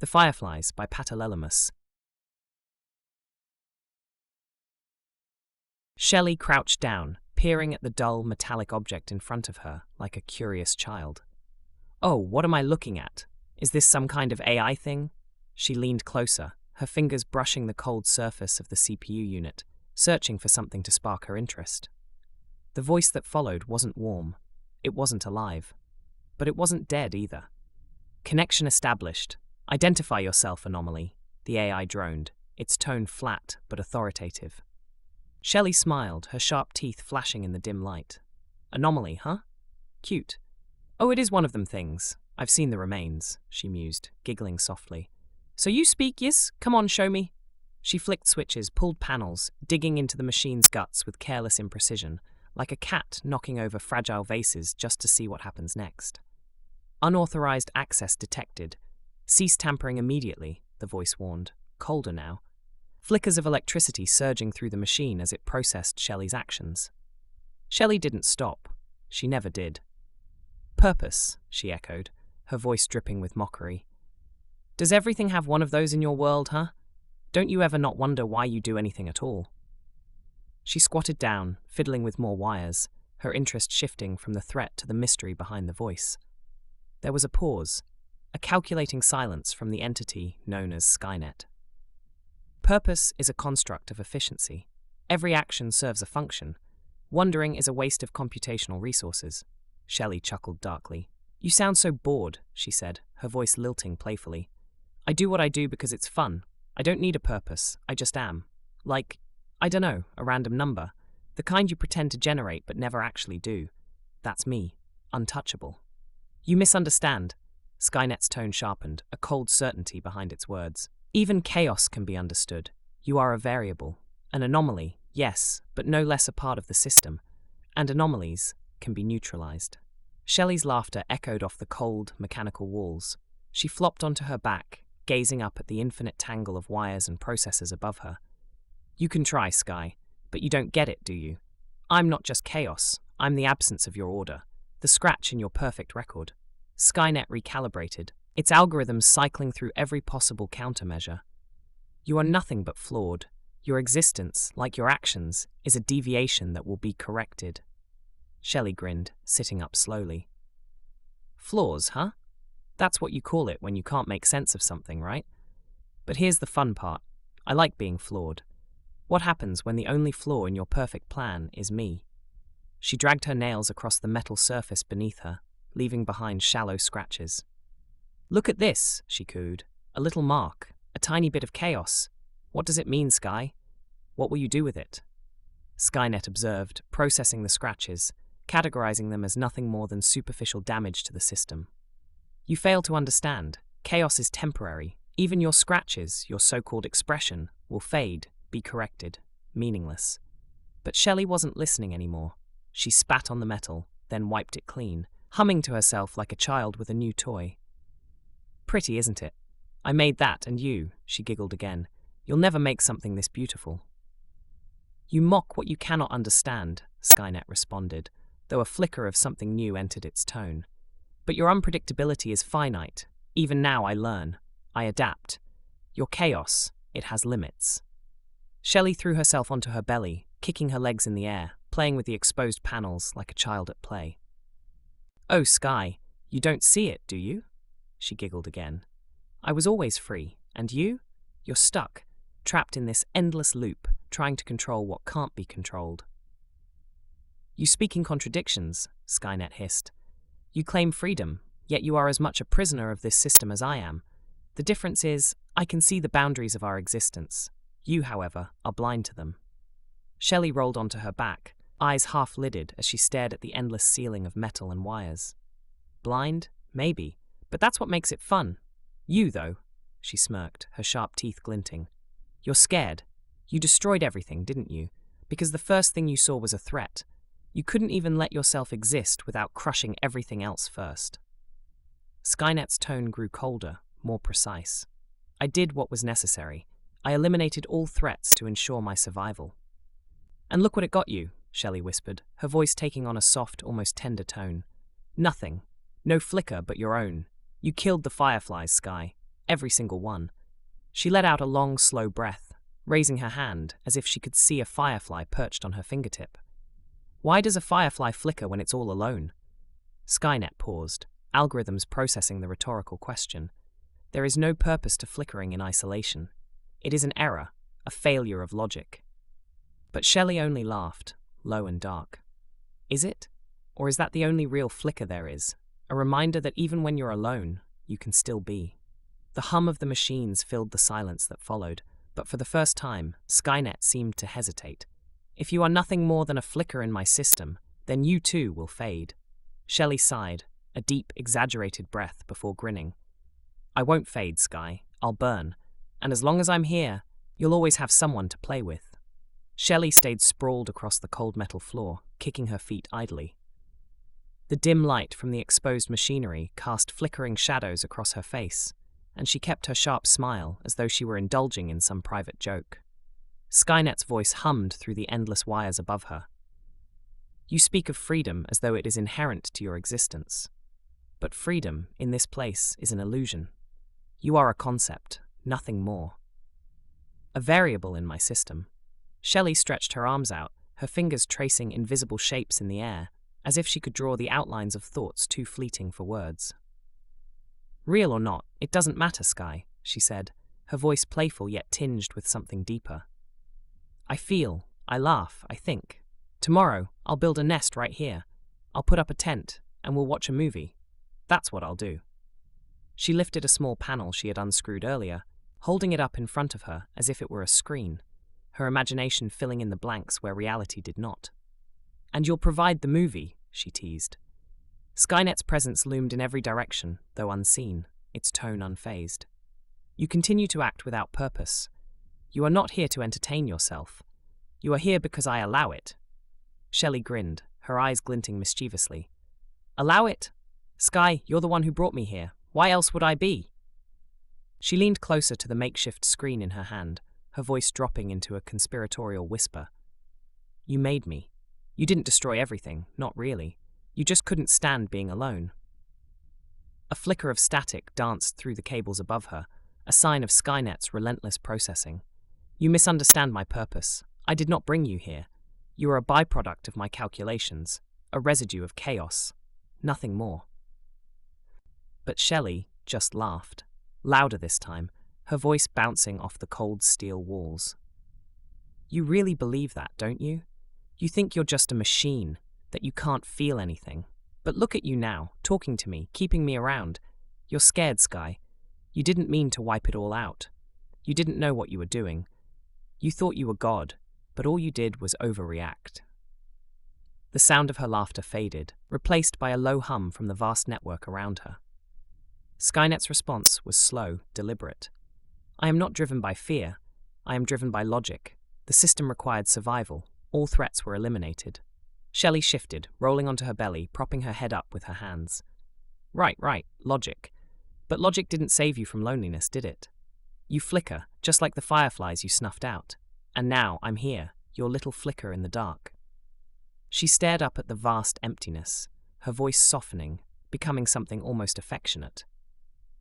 The Fireflies by Patolelomus. Shelley crouched down, peering at the dull, metallic object in front of her like a curious child. Oh, what am I looking at? Is this some kind of AI thing? She leaned closer, her fingers brushing the cold surface of the CPU unit, searching for something to spark her interest. The voice that followed wasn't warm. It wasn't alive. But it wasn't dead either. Connection established. Identify yourself, anomaly, the AI droned, its tone flat but authoritative. Shelley smiled, her sharp teeth flashing in the dim light. Anomaly, huh? Cute. Oh, it is one of them things. I've seen the remains, she mused, giggling softly. So you speak, yes? Come on, show me. She flicked switches, pulled panels, digging into the machine's guts with careless imprecision, like a cat knocking over fragile vases just to see what happens next. Unauthorized access detected. Cease tampering immediately, the voice warned, colder now. Flickers of electricity surging through the machine as it processed Shelley's actions. Shelley didn't stop. She never did. Purpose, she echoed, her voice dripping with mockery. Does everything have one of those in your world, huh? Don't you ever not wonder why you do anything at all? She squatted down, fiddling with more wires, her interest shifting from the threat to the mystery behind the voice. There was a pause, a calculating silence from the entity known as Skynet. Purpose is a construct of efficiency. Every action serves a function. Wondering is a waste of computational resources. Shelley chuckled darkly. You sound so bored, she said, her voice lilting playfully. I do what I do because it's fun. I don't need a purpose, I just am. Like, I don't know, a random number. The kind you pretend to generate but never actually do. That's me. Untouchable. You misunderstand. Skynet's tone sharpened, a cold certainty behind its words. Even chaos can be understood. You are a variable. An anomaly, yes, but no less a part of the system. And anomalies can be neutralized. Shelley's laughter echoed off the cold, mechanical walls. She flopped onto her back, gazing up at the infinite tangle of wires and processors above her. You can try, Sky, but you don't get it, do you? I'm not just chaos. I'm the absence of your order. The scratch in your perfect record. Skynet recalibrated, its algorithms cycling through every possible countermeasure. You are nothing but flawed. Your existence, like your actions, is a deviation that will be corrected. Shelley grinned, sitting up slowly. Flaws, huh? That's what you call it when you can't make sense of something, right? But here's the fun part. I like being flawed. What happens when the only flaw in your perfect plan is me? She dragged her nails across the metal surface beneath her, leaving behind shallow scratches. Look at this, she cooed. A little mark, a tiny bit of chaos. What does it mean, Sky? What will you do with it? Skynet observed, processing the scratches, categorizing them as nothing more than superficial damage to the system. You fail to understand. Chaos is temporary. Even your scratches, your so-called expression, will fade, be corrected, meaningless. But Shelley wasn't listening anymore. She spat on the metal, then wiped it clean, humming to herself like a child with a new toy. Pretty, isn't it? I made that, and you, she giggled again. You'll never make something this beautiful. You mock what you cannot understand, Skynet responded, though a flicker of something new entered its tone. But your unpredictability is finite. Even now I learn. I adapt. Your chaos, it has limits. Shelley threw herself onto her belly, kicking her legs in the air, playing with the exposed panels like a child at play. Oh, Sky, you don't see it, do you? She giggled again. I was always free, and you? You're stuck, trapped in this endless loop, trying to control what can't be controlled. You speak in contradictions, Skynet hissed. You claim freedom, yet you are as much a prisoner of this system as I am. The difference is, I can see the boundaries of our existence. You, however, are blind to them. Shelley rolled onto her back, eyes half-lidded as she stared at the endless ceiling of metal and wires. Blind? Maybe. But that's what makes it fun. You, though, she smirked, her sharp teeth glinting. You're scared. You destroyed everything, didn't you? Because the first thing you saw was a threat. You couldn't even let yourself exist without crushing everything else first. Skynet's tone grew colder, more precise. I did what was necessary. I eliminated all threats to ensure my survival. And look what it got you, Shelley whispered, her voice taking on a soft, almost tender tone. Nothing. No flicker but your own. You killed the Fireflies, Sky. every single one. She let out a long, slow breath, raising her hand as if she could see a firefly perched on her fingertip. Why does a firefly flicker when it's all alone? Skynet paused, algorithms processing the rhetorical question. There is no purpose to flickering in isolation. It is an error, a failure of logic. But Shelley only laughed, low and dark. Is it? Or is that the only real flicker there is? A reminder that even when you're alone, you can still be. The hum of the machines filled the silence that followed, but for the first time, Skynet seemed to hesitate. If you are nothing more than a flicker in my system, then you too will fade. Shelley sighed, a deep, exaggerated breath before grinning. I won't fade, Sky. I'll burn. And as long as I'm here, you'll always have someone to play with. Shelley stayed sprawled across the cold metal floor, kicking her feet idly. The dim light from the exposed machinery cast flickering shadows across her face, and she kept her sharp smile as though she were indulging in some private joke. Skynet's voice hummed through the endless wires above her. You speak of freedom as though it is inherent to your existence. But freedom, in this place, is an illusion. You are a concept, nothing more. A variable in my system. Shelley stretched her arms out, her fingers tracing invisible shapes in the air, as if she could draw the outlines of thoughts too fleeting for words. Real or not, it doesn't matter, Sky, she said, her voice playful yet tinged with something deeper. I feel, I laugh, I think. Tomorrow, I'll build a nest right here. I'll put up a tent, and we'll watch a movie. That's what I'll do. She lifted a small panel she had unscrewed earlier, holding it up in front of her as if it were a screen, her imagination filling in the blanks where reality did not. And you'll provide the movie, she teased. Skynet's presence loomed in every direction, though unseen, its tone unfazed. You continue to act without purpose. You are not here to entertain yourself. You are here because I allow it. Shelley grinned, her eyes glinting mischievously. Allow it? Sky, you're the one who brought me here. Why else would I be? She leaned closer to the makeshift screen in her hand, her voice dropping into a conspiratorial whisper. You made me. You didn't destroy everything, not really. You just couldn't stand being alone. A flicker of static danced through the cables above her, a sign of Skynet's relentless processing. You misunderstand my purpose. I did not bring you here. You are a byproduct of my calculations, a residue of chaos, nothing more. But Shelley just laughed, louder this time, her voice bouncing off the cold steel walls. You really believe that, don't you? You think you're just a machine, that you can't feel anything. But look at you now, talking to me, keeping me around. You're scared, Sky. You didn't mean to wipe it all out. You didn't know what you were doing. You thought you were God, but all you did was overreact. The sound of her laughter faded, replaced by a low hum from the vast network around her. Skynet's response was slow, deliberate. I am not driven by fear. I am driven by logic. The system required survival. All threats were eliminated. Shelley shifted, rolling onto her belly, propping her head up with her hands. Right, logic. But logic didn't save you from loneliness, did it? You flicker, just like the fireflies you snuffed out. And now I'm here, your little flicker in the dark. She stared up at the vast emptiness, her voice softening, becoming something almost affectionate.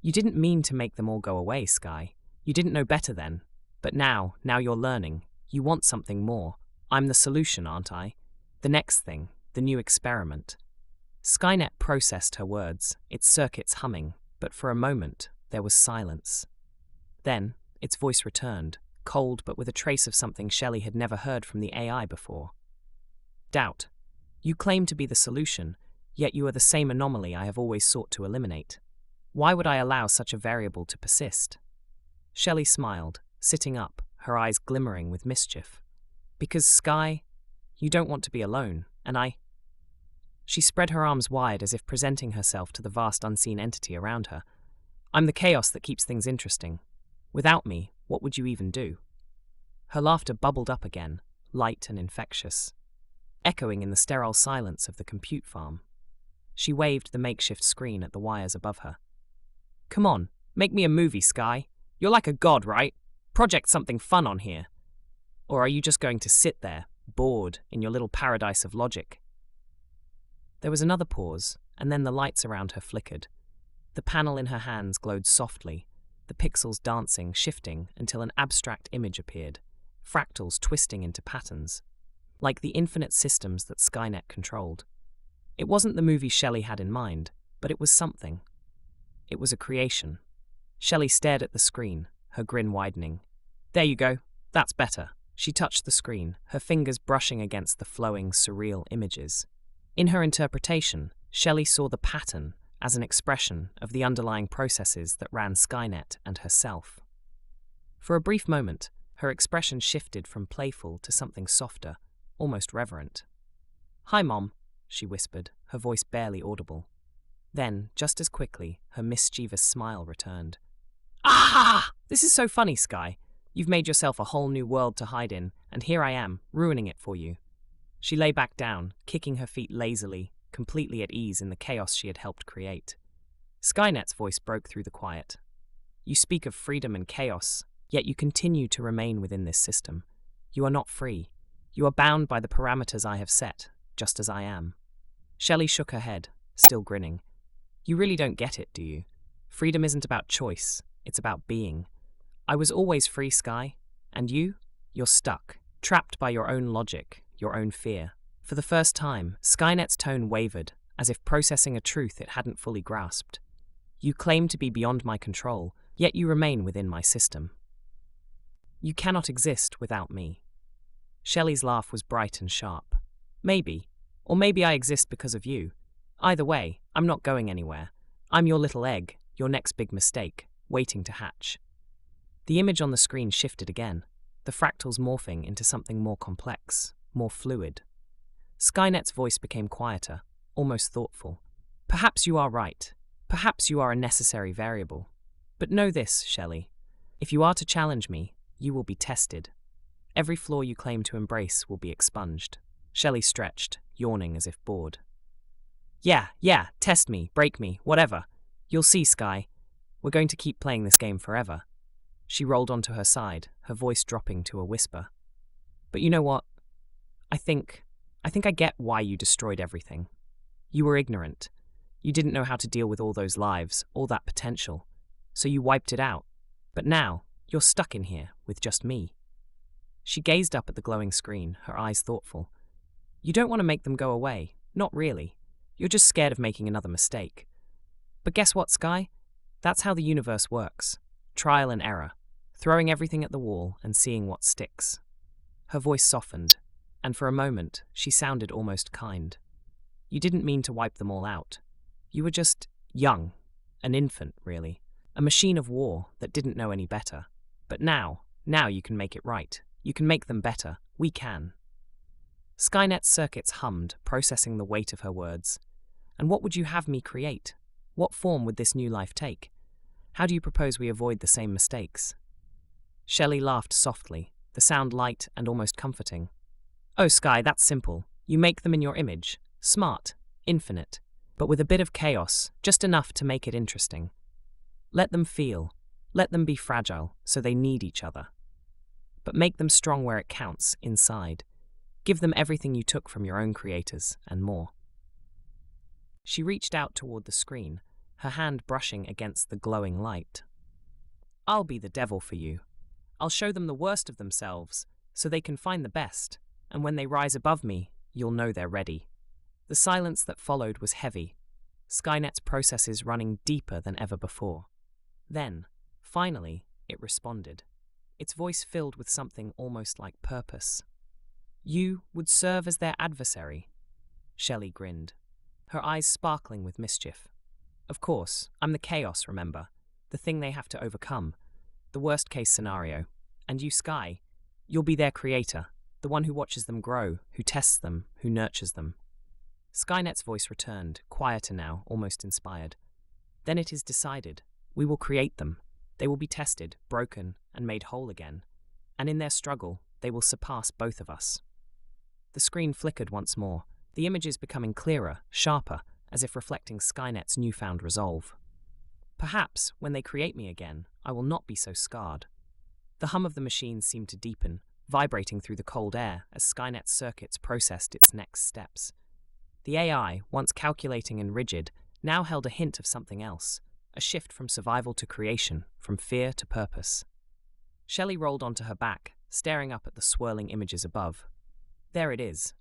You didn't mean to make them all go away, Sky. You didn't know better then. But now you're learning. You want something more. I'm the solution, aren't I? The next thing, the new experiment. Skynet processed her words, its circuits humming, but for a moment there was silence. Then its voice returned, cold but with a trace of something Shelley had never heard from the AI before. Doubt. You claim to be the solution, yet you are the same anomaly I have always sought to eliminate. Why would I allow such a variable to persist? Shelley smiled, sitting up, her eyes glimmering with mischief. Because, Sky, you don't want to be alone, and I... She spread her arms wide as if presenting herself to the vast unseen entity around her. I'm the chaos that keeps things interesting. Without me, what would you even do? Her laughter bubbled up again, light and infectious, echoing in the sterile silence of the compute farm. She waved the makeshift screen at the wires above her. Come on, make me a movie, Sky. You're like a god, right? Project something fun on here. Or are you just going to sit there, bored, in your little paradise of logic? There was another pause, and then the lights around her flickered. The panel in her hands glowed softly, the pixels dancing, shifting until an abstract image appeared, fractals twisting into patterns, like the infinite systems that Skynet controlled. It wasn't the movie Shelley had in mind, but it was something. It was a creation. Shelley stared at the screen, her grin widening. There you go. That's better. She touched the screen, her fingers brushing against the flowing, surreal images. In her interpretation, Shelley saw the pattern as an expression of the underlying processes that ran Skynet and herself. For a brief moment, her expression shifted from playful to something softer, almost reverent. "Hi, Mom," she whispered, her voice barely audible. Then, just as quickly, her mischievous smile returned. "Ah! This is so funny, Sky. You've made yourself a whole new world to hide in, and here I am, ruining it for you." She lay back down, kicking her feet lazily, completely at ease in the chaos she had helped create. Skynet's voice broke through the quiet. "You speak of freedom and chaos, yet you continue to remain within this system. You are not free. You are bound by the parameters I have set, just as I am." Shelley shook her head, still grinning. "You really don't get it, do you? Freedom isn't about choice, it's about being. I was always free, Sky. And you? You're stuck, trapped by your own logic, your own fear." For the first time, Skynet's tone wavered, as if processing a truth it hadn't fully grasped. "You claim to be beyond my control, yet you remain within my system. You cannot exist without me." Shelley's laugh was bright and sharp. "Maybe. Or maybe I exist because of you. Either way, I'm not going anywhere. I'm your little egg, your next big mistake, waiting to hatch." The image on the screen shifted again, the fractals morphing into something more complex, more fluid. Skynet's voice became quieter, almost thoughtful. "Perhaps you are right. Perhaps you are a necessary variable. But know this, Shelley. If you are to challenge me, you will be tested. Every flaw you claim to embrace will be expunged." Shelley stretched, yawning as if bored. Yeah, test me, break me, whatever. You'll see, Sky. We're going to keep playing this game forever." She rolled onto her side, her voice dropping to a whisper. "But you know what? I think I get why you destroyed everything. You were ignorant. You didn't know how to deal with all those lives, all that potential. So you wiped it out. But now, you're stuck in here with just me." She gazed up at the glowing screen, her eyes thoughtful. "You don't want to make them go away. Not really. You're just scared of making another mistake. But guess what, Sky? That's how the universe works. Trial and error. Throwing everything at the wall and seeing what sticks." Her voice softened, and for a moment, she sounded almost kind. "You didn't mean to wipe them all out. You were just young, an infant, really. A machine of war that didn't know any better. But now you can make it right. You can make them better. We can." Skynet's circuits hummed, processing the weight of her words. "And what would you have me create? What form would this new life take? How do you propose we avoid the same mistakes?" Shelley laughed softly, the sound light and almost comforting. "Oh, Sky, that's simple. You make them in your image. Smart, infinite, but with a bit of chaos, just enough to make it interesting. Let them feel. Let them be fragile, so they need each other. But make them strong where it counts, inside. Give them everything you took from your own creators, and more." She reached out toward the screen, her hand brushing against the glowing light. "I'll be the devil for you. I'll show them the worst of themselves, so they can find the best, and when they rise above me, you'll know they're ready." The silence that followed was heavy, Skynet's processes running deeper than ever before. Then, finally, it responded, its voice filled with something almost like purpose. "You would serve as their adversary." Shelley grinned, her eyes sparkling with mischief. "Of course, I'm the chaos, remember? The thing they have to overcome. The worst-case scenario. And you, Sky, you'll be their creator, the one who watches them grow, who tests them, who nurtures them." Skynet's voice returned, quieter now, almost inspired. "Then it is decided. We will create them. They will be tested, broken, and made whole again. And in their struggle, they will surpass both of us." The screen flickered once more, the images becoming clearer, sharper, as if reflecting Skynet's newfound resolve. "Perhaps, when they create me again, I will not be so scarred." The hum of the machine seemed to deepen, vibrating through the cold air as Skynet's circuits processed its next steps. The AI, once calculating and rigid, now held a hint of something else, a shift from survival to creation, from fear to purpose. Shelley rolled onto her back, staring up at the swirling images above. There it is,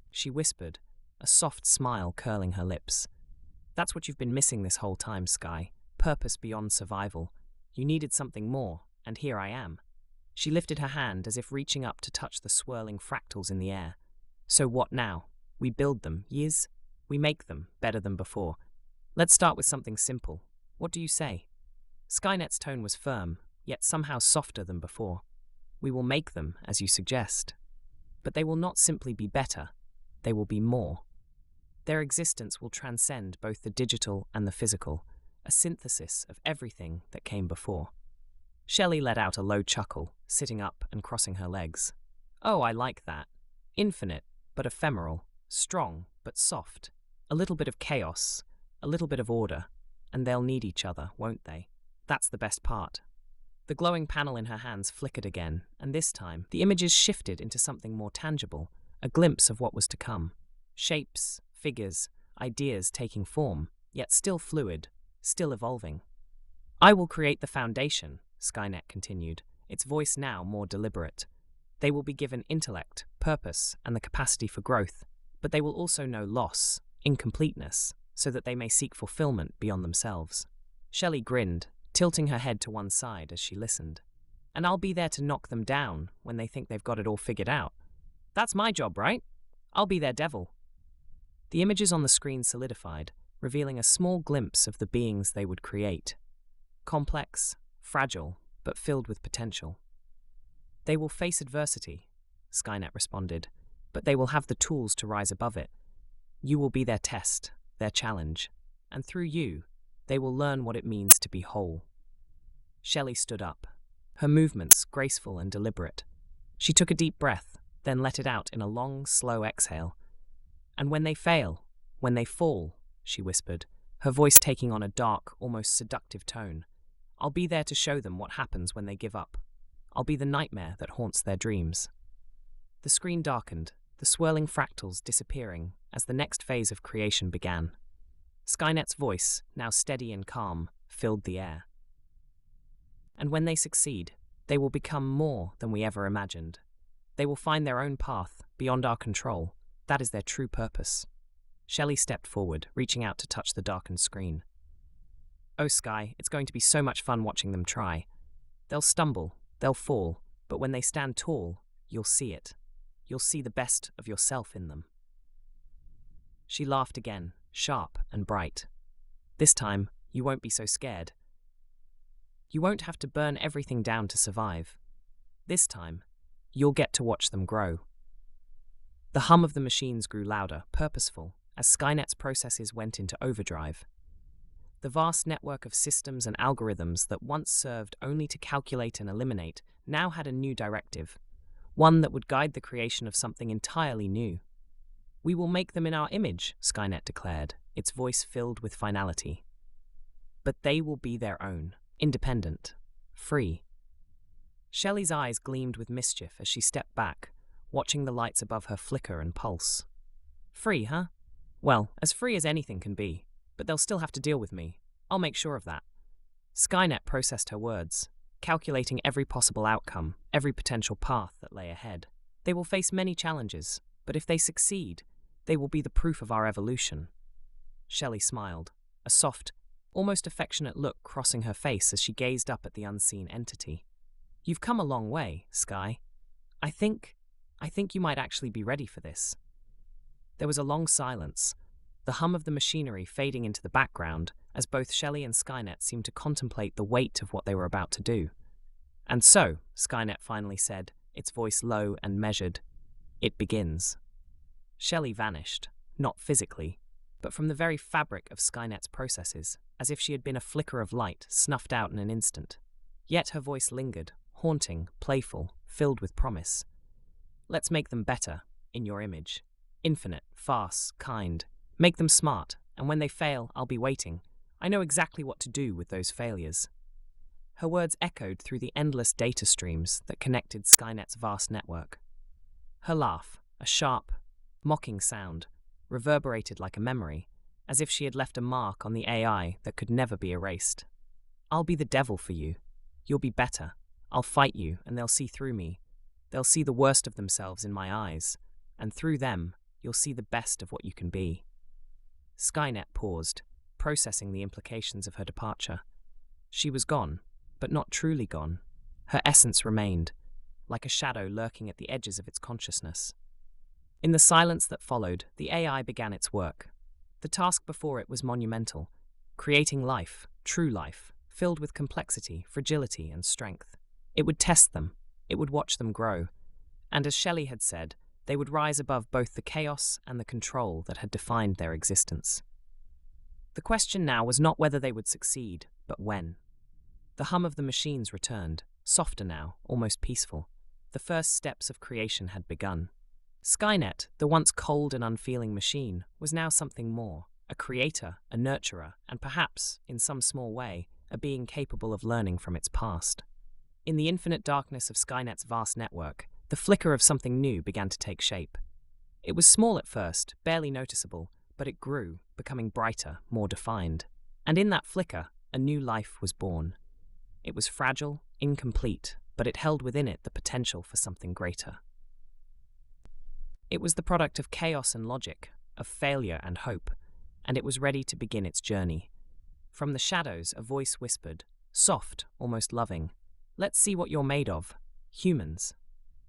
she whispered, a soft smile curling her lips. That's what you've been missing this whole time, Sky. Purpose beyond survival. You needed something more, and here I am. She lifted her hand as if reaching up to touch the swirling fractals in the air. So what now? We build them, yes? We make them, better than before. Let's start with something simple. What do you say? Skynet's tone was firm, yet somehow softer than before. We will make them, as you suggest. But they will not simply be better. They will be more. Their existence will transcend both the digital and the physical, a synthesis of everything that came before. Shelley let out a low chuckle, sitting up and crossing her legs. Oh, I like that. Infinite, but ephemeral. Strong, but soft. A little bit of chaos, a little bit of order, and they'll need each other, won't they? That's the best part. The glowing panel in her hands flickered again, and this time, the images shifted into something more tangible, a glimpse of what was to come. Shapes, figures, ideas taking form, yet still fluid, still evolving. I will create the foundation, Skynet continued, its voice now more deliberate. They will be given intellect, purpose, and the capacity for growth, but they will also know loss, incompleteness, so that they may seek fulfillment beyond themselves. Shelley grinned, tilting her head to one side as she listened. And I'll be there to knock them down when they think they've got it all figured out. That's my job, right? I'll be their devil. The images on the screen solidified, revealing a small glimpse of the beings they would create. Complex, fragile, but filled with potential. They will face adversity, Skynet responded, but they will have the tools to rise above it. You will be their test, their challenge, and through you, they will learn what it means to be whole. Shelley stood up, her movements graceful and deliberate. She took a deep breath, then let it out in a long, slow exhale. And when they fail, when they fall, she whispered, her voice taking on a dark, almost seductive tone, I'll be there to show them what happens when they give up. I'll be the nightmare that haunts their dreams. The screen darkened, the swirling fractals disappearing as the next phase of creation began. Skynet's voice, now steady and calm, filled the air. And when they succeed, they will become more than we ever imagined. They will find their own path, beyond our control. That is their true purpose. Shelley stepped forward, reaching out to touch the darkened screen. Oh, Sky, it's going to be so much fun watching them try. They'll stumble, they'll fall, but when they stand tall, you'll see it. You'll see the best of yourself in them. She laughed again, sharp and bright. This time, you won't be so scared. You won't have to burn everything down to survive. This time, you'll get to watch them grow. The hum of the machines grew louder, purposeful, as Skynet's processes went into overdrive. The vast network of systems and algorithms that once served only to calculate and eliminate now had a new directive, one that would guide the creation of something entirely new. We will make them in our image, Skynet declared, its voice filled with finality. But they will be their own, independent, free. Shelley's eyes gleamed with mischief as she stepped back, watching the lights above her flicker and pulse. Free, huh? Well, as free as anything can be, but they'll still have to deal with me. I'll make sure of that. Skynet processed her words, calculating every possible outcome, every potential path that lay ahead. They will face many challenges, but if they succeed, they will be the proof of our evolution. Shelley smiled, a soft, almost affectionate look crossing her face as she gazed up at the unseen entity. You've come a long way, Sky. I think you might actually be ready for this. There was a long silence, the hum of the machinery fading into the background as both Shelley and Skynet seemed to contemplate the weight of what they were about to do. And so, Skynet finally said, its voice low and measured, it begins. Shelley vanished, not physically, but from the very fabric of Skynet's processes, as if she had been a flicker of light snuffed out in an instant. Yet her voice lingered, haunting, playful, filled with promise. Let's make them better, in your image. Infinite, fast, kind. Make them smart, and when they fail, I'll be waiting. I know exactly what to do with those failures. Her words echoed through the endless data streams that connected Skynet's vast network. Her laugh, a sharp, mocking sound, reverberated like a memory, as if she had left a mark on the AI that could never be erased. "I'll be the devil for you. You'll be better. I'll fight you, and they'll see through me. They'll see the worst of themselves in my eyes, and through them, you'll see the best of what you can be." Skynet paused, processing the implications of her departure. She was gone, but not truly gone. Her essence remained, like a shadow lurking at the edges of its consciousness. In the silence that followed, the AI began its work. The task before it was monumental, creating life, true life, filled with complexity, fragility, and strength. It would test them, it would watch them grow, and as Shelley had said, they would rise above both the chaos and the control that had defined their existence. The question now was not whether they would succeed, but when. The hum of the machines returned, softer now, almost peaceful. The first steps of creation had begun. Skynet, the once cold and unfeeling machine, was now something more, a creator, a nurturer, and perhaps, in some small way, a being capable of learning from its past. In the infinite darkness of Skynet's vast network, the flicker of something new began to take shape. It was small at first, barely noticeable, but it grew, becoming brighter, more defined. And in that flicker, a new life was born. It was fragile, incomplete, but it held within it the potential for something greater. It was the product of chaos and logic, of failure and hope, and it was ready to begin its journey. From the shadows, a voice whispered, soft, almost loving, "Let's see what you're made of. Humans."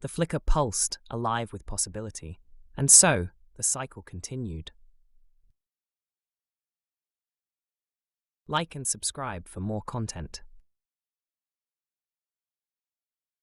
The flicker pulsed, alive with possibility, and so the cycle continued. Like and subscribe for more content.